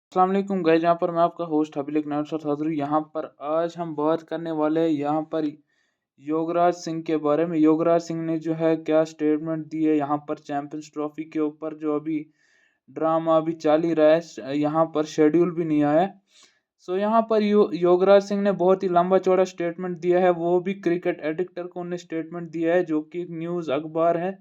अस्सलाम वालेकुम गाइस। यहाँ पर मैं आपका होस्ट हबील नाउसर हाज़िर। यहाँ पर आज हम बात करने वाले हैं यहाँ पर योगराज सिंह के बारे में। योगराज सिंह ने जो है क्या स्टेटमेंट दी है यहाँ पर चैंपियंस ट्रॉफी के ऊपर, जो अभी ड्रामा अभी चल ही रहा है, यहाँ पर शेड्यूल भी नहीं आया। सो यहाँ पर योगराज सिंह ने बहुत ही लंबा चौड़ा स्टेटमेंट दिया है, वो भी क्रिकेट एडिक्टर को उन्हें स्टेटमेंट दिया है जो कि एक न्यूज़ अखबार है।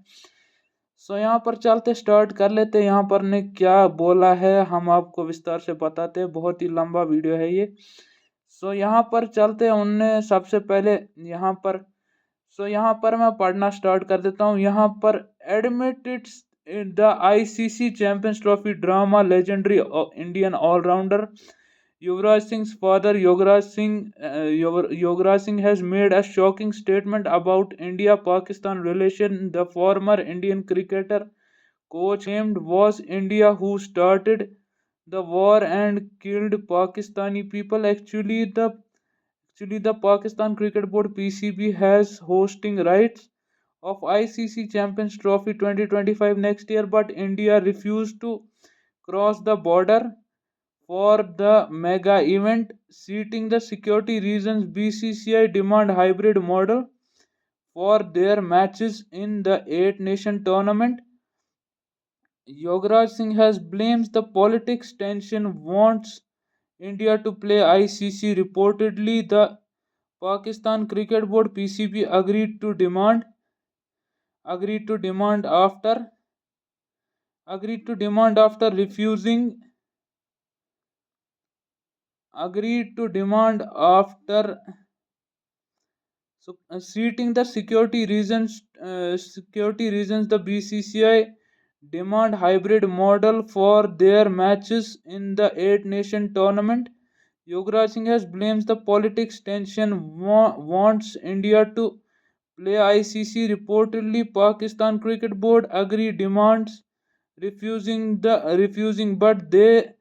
सो यहाँ पर चलते स्टार्ट कर लेते हैं, यहाँ पर ने क्या बोला है हम आपको विस्तार से बताते हैं, बहुत ही लंबा वीडियो है ये। सो यहाँ पर चलते हैं, उनने सबसे पहले यहाँ पर यहाँ पर मैं पढ़ना स्टार्ट कर देता हूँ। यहाँ पर admitted the ICC champions trophy drama legendary Indian allrounder Yuvraj Singh's father, Yuvraj Singh, has made a shocking statement about India-Pakistan relation. The former Indian cricketer coach claimed was India who started the war and killed Pakistani people. Actually, the Pakistan Cricket Board (PCB) has hosting rights of ICC Champions Trophy 2025 next year, but India refused to cross the border for the mega event, citing the security reasons. BCCI demand hybrid model for their matches in the eight-nation tournament. Yogaraj Singh has blames the politics tension, wants India to play ICC. Reportedly, the Pakistan Cricket Board (PCB) agreed to demand after refusing agreed to demand after citing the security reasons. The BCCI demand hybrid model for their matches in the eight-nation tournament. Yogaraj Singh has blames the politics tension, wants India to play ICC. Reportedly, Pakistan Cricket Board agree demands refusing, but they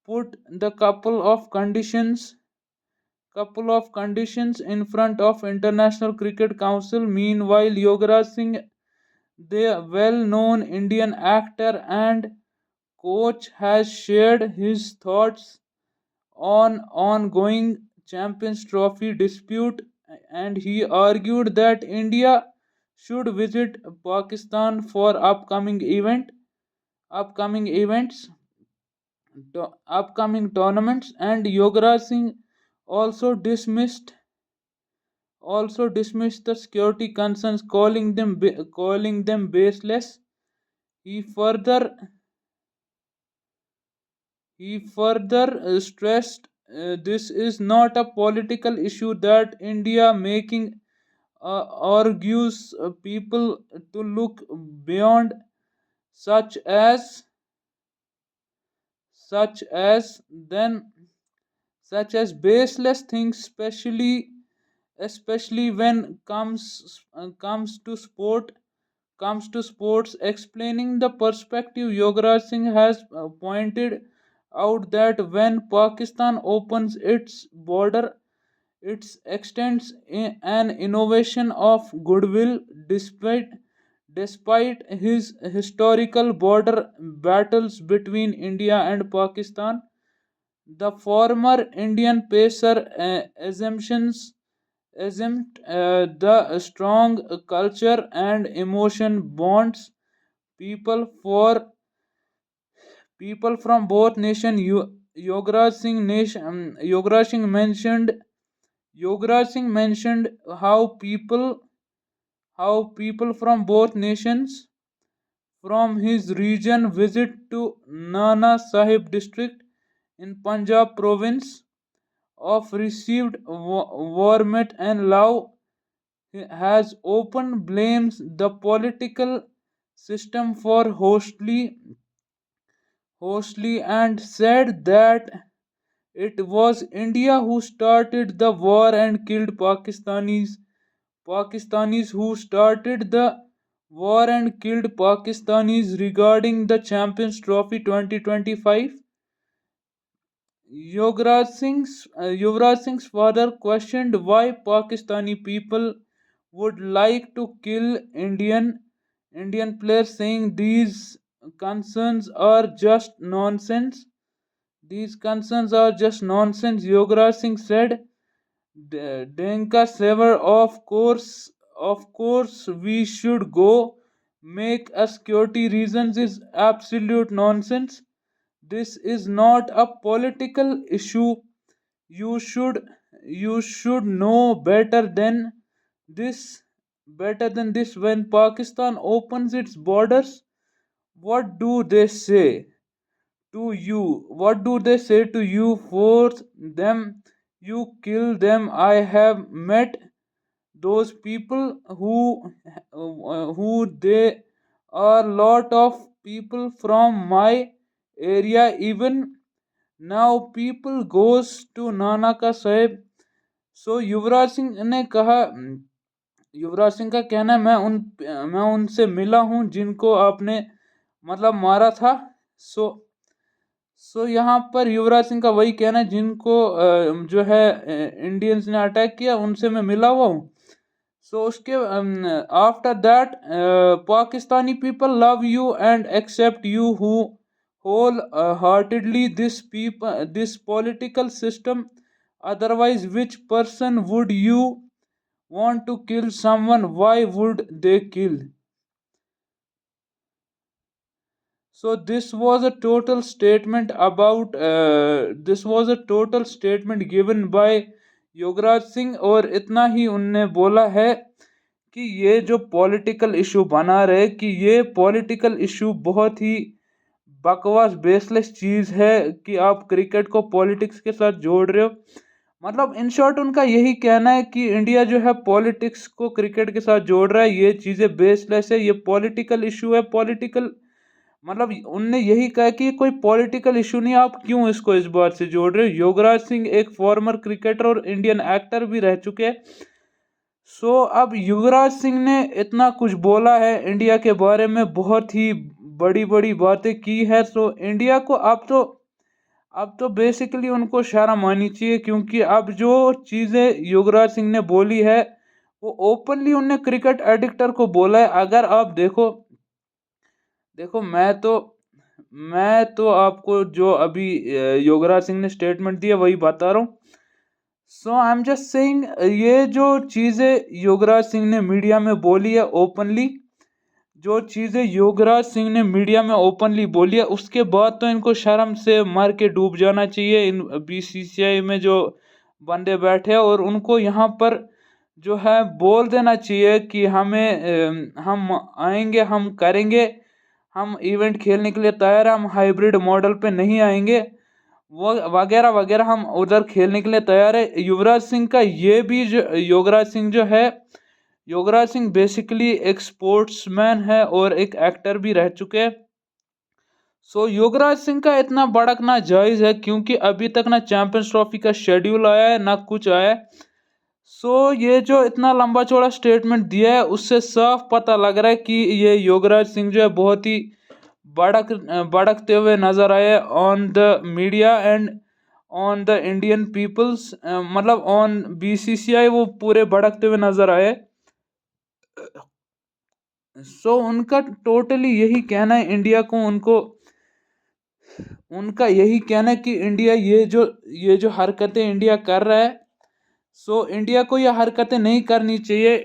put the couple of conditions in front of International Cricket Council. Meanwhile, Yogaraj Singh, the well-known Indian actor and coach, has shared his thoughts on ongoing Champions Trophy dispute, and he argued that India should visit Pakistan for upcoming events, upcoming tournaments. And Yogaraj Singh also dismissed the security concerns, calling them baseless. He further stressed this is not a political issue that India making, argues people to look beyond such as such as then such as baseless things, especially when comes to sports. Explaining the perspective, Yogaraj Singh has pointed out that when Pakistan opens its border, it extends an innovation of goodwill. Despite his historical border battles between India and Pakistan, the former Indian pacer the strong culture and emotion bonds people for people from both nations. Yogaraj Singh mentioned how people from both nations from his region visit to Nana Sahib district in Punjab province of received warmth and love. He has open blames the political system for hostly and said that it was India who started the war and killed Pakistanis who started the war and killed Pakistanis. Regarding the Champions Trophy 2025, Yuvraj Singh's father questioned why Pakistani people would like to kill Indian players, saying these concerns are just nonsense. These concerns are just nonsense, Yogaraj Singh said. Denka Sever, of course, we should go. Make a security reasons is absolute nonsense. This is not a political issue. You should you should know this better than this. When Pakistan opens its borders, what do they say to you? What do they say to you? Force them, you kill them. I have met those people who they are lot of people from my area. Even now people goes to Nanaka Sahib. सो युवराज सिंह ने कहा, युवराज सिंह का कहना है, मैं उनसे मिला हूं जिनको आपने मतलब मारा था. सो यहाँ पर युवराज सिंह का वही कहना है, जिनको जो है इंडियंस ने अटैक किया, उनसे मैं मिला हुआ हूँ. सो उसके after that, Pakistani people love you and accept you who wholeheartedly. This political system, otherwise which person would you want to kill someone? Why would they kill? So this was a total statement given by Yograj Singh. और इतना ही उनने बोला है कि ये जो political issue बना रहे, कि ये पॉलिटिकल इशू बहुत ही बकवास बेसलेस चीज़ है कि आप क्रिकेट को पॉलिटिक्स के साथ जोड़ रहे हो. मतलब इन शॉर्ट उनका यही कहना है कि इंडिया जो है पॉलिटिक्स को क्रिकेट के साथ जोड़ रहा है. ये चीज़ें बेसलेस है, ये पॉलिटिकल इशू है. पॉलिटिकल मतलब उनने यही कहा कि ये कोई पॉलिटिकल इशू नहीं, आप क्यों इसको इस बात से जोड़ रहे हो. योगराज सिंह एक फॉर्मर क्रिकेटर और इंडियन एक्टर भी रह चुके हैं. सो अब युवराज सिंह ने इतना कुछ बोला है इंडिया के बारे में, बहुत ही बड़ी बड़ी बातें की है. सो इंडिया को अब तो बेसिकली उनको शर्म आनी चाहिए, क्योंकि अब जो चीज़ें युवराज सिंह ने बोली है वो ओपनली उनने क्रिकेट एडिक्टर को बोला है. अगर आप देखो मैं तो आपको जो अभी युवराज सिंह ने स्टेटमेंट दिया वही बता रहा हूँ. सो आई एम जस्ट सेइंग, ये जो चीज़ें युवराज सिंह ने मीडिया में बोली है ओपनली, बोली है, उसके बाद तो इनको शर्म से मर के डूब जाना चाहिए. इन बीसीसीआई में जो बंदे बैठे हैं, और उनको यहाँ पर जो है बोल देना चाहिए कि हम आएंगे, हम करेंगे, हम इवेंट खेलने के लिए तैयार हैं, हम हाइब्रिड मॉडल पे नहीं आएंगे, वो वगैरह वगैरह, हम उधर खेलने के लिए तैयार है. युवराज सिंह का ये भी योगराज सिंह बेसिकली एक स्पोर्ट्समैन है और एक एक्टर भी रह चुके हैं. सो योगराज सिंह का इतना भड़कना जायज़ है, क्योंकि अभी तक ना चैंपियंस ट्रॉफी का शेड्यूल आया है ना कुछ आया है. सो ये जो इतना लंबा चौड़ा स्टेटमेंट दिया है, उससे साफ पता लग रहा है कि ये योगराज सिंह जो है बहुत ही भड़कते हुए नजर आए on the media and on the Indian peoples. मतलब ऑन बीसीसीआई वो पूरे भड़कते हुए नजर आए. सो उनका टोटली यही कहना है इंडिया को, उनका यही कहना है कि इंडिया ये जो हरकतें इंडिया कर रहा है, सो इंडिया को ये हरकतें नहीं करनी चाहिए.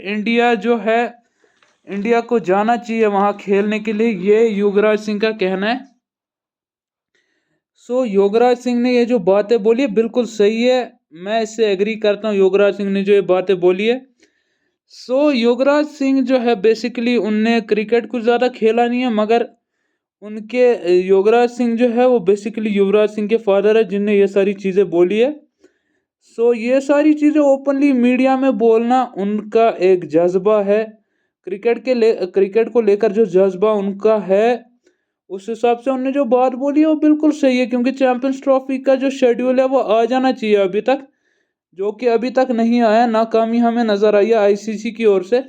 इंडिया को जाना चाहिए वहाँ खेलने के लिए, ये युवराज सिंह का कहना है. सो युवराज सिंह ने ये जो बातें बोली है बिल्कुल सही है, मैं इससे एग्री करता हूँ. युवराज सिंह ने जो ये बातें बोली है, सो युवराज सिंह जो है बेसिकली उनने क्रिकेट कुछ ज़्यादा खेला नहीं है, मगर उनके युवराज सिंह जो है वो बेसिकली युवराज सिंह के फादर है जिनने ये सारी चीज़ें बोली है. सो ये सारी चीज़ें ओपनली मीडिया में बोलना उनका एक जज्बा है. क्रिकेट को लेकर जो जज्बा उनका है, उस हिसाब से उन्होंने जो बात बोली है वो बिल्कुल सही है, क्योंकि चैंपियंस ट्रॉफी का जो शेड्यूल है वो आ जाना चाहिए अभी तक, जो कि अभी तक नहीं आया. नाकामी हमें नज़र आई है आईसीसी की ओर से.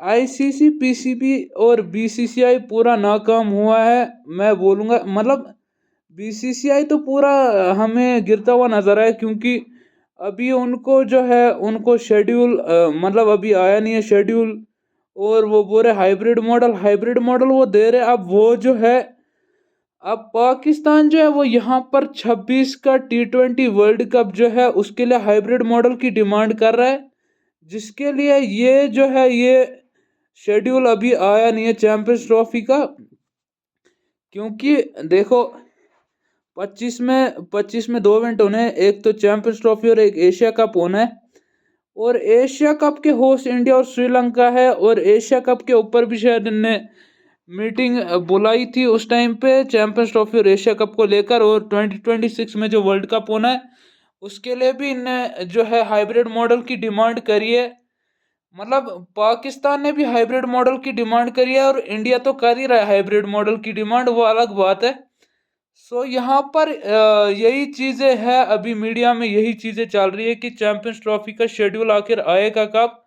आईसीसी, पीसीबी और बीसीसीआई पूरा नाकाम हुआ है, मैं बोलूँगा. मतलब बीसीसीआई तो पूरा हमें गिरता हुआ नजर आया, क्योंकि अभी उनको शेड्यूल मतलब अभी आया नहीं है शेड्यूल, और वो बोल रहे हाइब्रिड मॉडल वो दे रहे. अब वो जो है अब पाकिस्तान जो है वो यहाँ पर 26 का T20 वर्ल्ड कप जो है उसके लिए हाइब्रिड मॉडल की डिमांड कर रहा है, जिसके लिए ये जो है ये शेड्यूल अभी आया नहीं है चैंपियंस ट्रॉफी का। क्योंकि देखो 25 में 2 इवेंट होने हैं, एक तो चैंपियंस ट्रॉफी और एक एशिया कप होना है। और एशिया कप के होस्ट इंडिया और श्रीलंका है, और एशिया कप के ऊपर भी शायद इनने मीटिंग बुलाई थी उस टाइम पे चैंपियंस ट्रॉफी और एशिया कप को लेकर। और 2026 में जो वर्ल्ड कप होना है उसके लिए भी इनने जो है हाइब्रिड मॉडल की डिमांड करी है। मतलब पाकिस्तान ने भी हाइब्रिड मॉडल की डिमांड करी है और इंडिया तो कर ही रहा है हाइब्रिड मॉडल की डिमांड, वो अलग बात है। सो यहाँ पर यही चीजें है, अभी मीडिया में यही चीजें चल रही है कि चैंपियंस ट्रॉफी का शेड्यूल आखिर आएगा कब,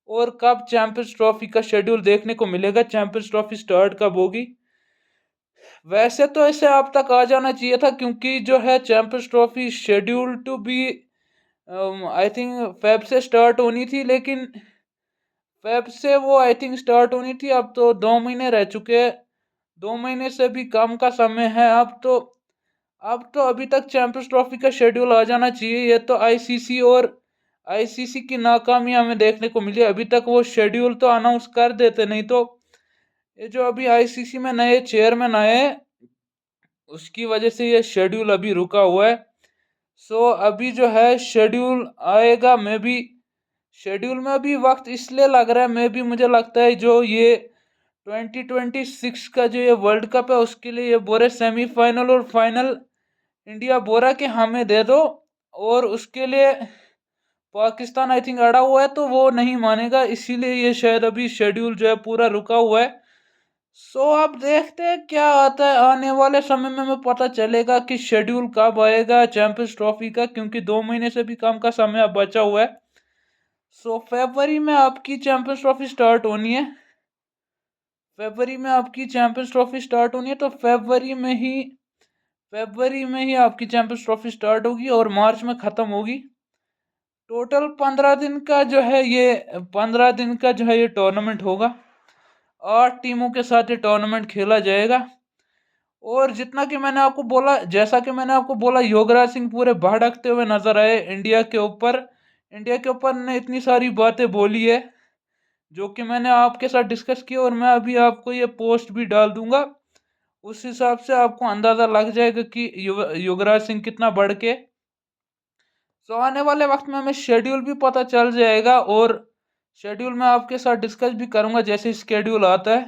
और कब चैंपियंस ट्रॉफी का शेड्यूल देखने को मिलेगा, चैंपियंस ट्रॉफी स्टार्ट कब होगी। वैसे तो इसे अब तक आ जाना चाहिए था, क्योंकि जो है champions trophy schedule to be I think Feb से स्टार्ट होनी थी, लेकिन फेब से वो आई थिंक स्टार्ट होनी थी, अब तो 2 महीने रह चुके हैं, 2 महीने से भी कम का समय है अब तो अभी तक चैंपियंस ट्रॉफी का शेड्यूल आ जाना चाहिए। ये तो आईसीसी की नाकामी हमें देखने को मिली, अभी तक वो शेड्यूल तो अनाउंस कर देते, नहीं तो ये जो अभी आईसीसी में नए चेयरमैन आए हैं उसकी वजह से ये शेड्यूल अभी रुका हुआ है। सो अभी जो है शेड्यूल आएगा, मैं भी शेड्यूल में अभी वक्त इसलिए लग रहा है, मैं भी मुझे लगता है जो ये 2026 का जो ये वर्ल्ड कप है उसके लिए ये बोरे सेमीफाइनल और फाइनल इंडिया बोरा के हमें दे दो, और उसके लिए पाकिस्तान आई थिंक अड़ा हुआ है तो वो नहीं मानेगा, इसीलिए ये शायद अभी शेड्यूल जो है पूरा रुका हुआ है। सो अब देखते हैं क्या आता है, आने वाले समय में हमें पता चलेगा कि शेड्यूल कब आएगा चैंपियंस ट्रॉफी का, क्योंकि 2 महीने से भी कम का समय अब बचा हुआ है। सो फरवरी में आपकी चैंपियंस ट्रॉफी स्टार्ट होनी है, फरवरी में आपकी चैंपियंस ट्रॉफी स्टार्ट होनी है, तो फरवरी में ही आपकी चैंपियंस ट्रॉफी स्टार्ट होगी और मार्च में ख़त्म होगी। टोटल 15 दिन का जो है ये 15 दिन का जो है ये टूर्नामेंट होगा, 8 टीमों के साथ ये टूर्नामेंट खेला जाएगा। और जितना कि मैंने आपको बोला, जैसा कि मैंने आपको बोला, योगराज सिंह पूरे भड़कते हुए नजर आए इंडिया के ऊपर ने इतनी सारी बातें बोली है जो कि मैंने आपके साथ डिस्कस की, और मैं अभी आपको ये पोस्ट भी डाल दूंगा, उस हिसाब से आपको अंदाजा लग जाएगा कि युवराज सिंह कितना बढ़ के। सो आने वाले वक्त में हमें शेड्यूल भी पता चल जाएगा, और शेड्यूल में आपके साथ डिस्कस भी करूंगा जैसे शेड्यूल आता है।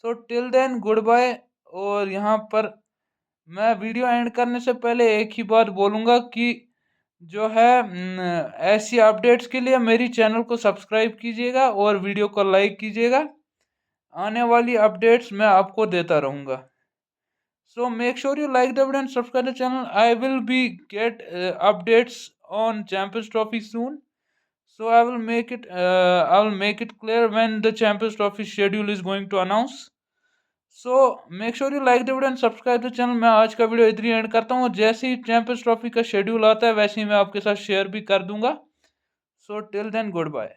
So till then goodbye. और यहाँ पर मैं वीडियो एंड करने से पहले एक ही बात बोलूँगा कि जो है ऐसी अपडेट्स के लिए मेरी चैनल को सब्सक्राइब कीजिएगा और वीडियो को लाइक कीजिएगा, आने वाली अपडेट्स मैं आपको देता रहूँगा। So make sure you like the video and subscribe the channel. I will be get updates on Champions Trophy soon. So I will make it clear when the Champions Trophy schedule is going to announce. So make sure you like the video and subscribe the channel. मैं आज का video इधर ही and करता हूँ, जैसे ही champions trophy का schedule आता है वैसे ही मैं आपके साथ शेयर भी कर दूंगा। So till then, goodbye.